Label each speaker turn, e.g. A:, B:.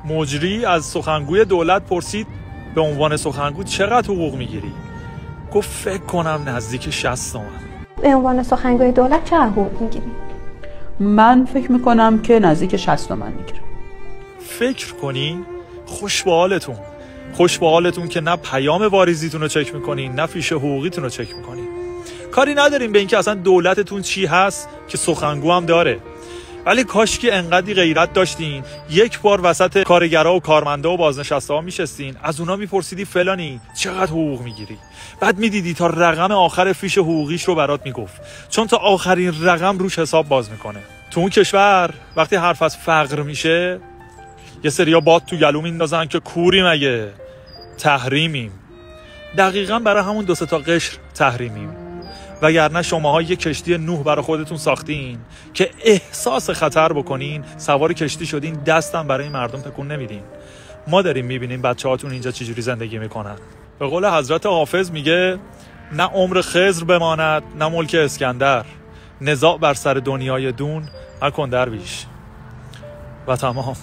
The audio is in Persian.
A: مجری از سخنگوی دولت پرسید به عنوان سخنگو چقدر حقوق میگیری؟ گفت فکر کنم نزدیک 60 تومن.
B: به عنوان سخنگوی دولت چقدر حقوق میگیری؟
C: من فکر میکنم که نزدیک 60 تومن میگیرم.
A: فکر کنی؟ خوش به حالتون. خوش به حالتون که نه پیام واریزیتون رو چک میکنین نه فیش حقوقیتون رو چک میکنین. کاری نداریم به اینکه اصلا دولتتون چی هست که سخنگو هم داره، ولی کاش که انقدی غیرت داشتین یک بار وسط کارگرها و کارمندا و بازنشسته ها میشستین، از اونا میپرسیدی فلانی چقدر حقوق میگیری، بعد میدیدی تا رقم آخر فیش حقوقیش رو برات میگفت، چون تا آخرین رقم روش حساب باز میکنه. تو اون کشور وقتی حرف از فقر میشه یه سریا باد تو گلو میندازن که کوری مگه تحریمیم. دقیقاً برای همون 2-3 تا قشر تحریمیم، وگرنه شماها یه کشتی نوح برای خودتون ساختین که احساس خطر بکنین سوار کشتی شدین، دستم برای مردم تکون نمیدین. ما داریم میبینیم بچه‌هاتون اینجا چجوری زندگی میکنن. به قول حضرت حافظ میگه نه عمر خضر بماند نه ملک اسکندر، نزاع بر سر دنیای دون نکن درویش. و تمام.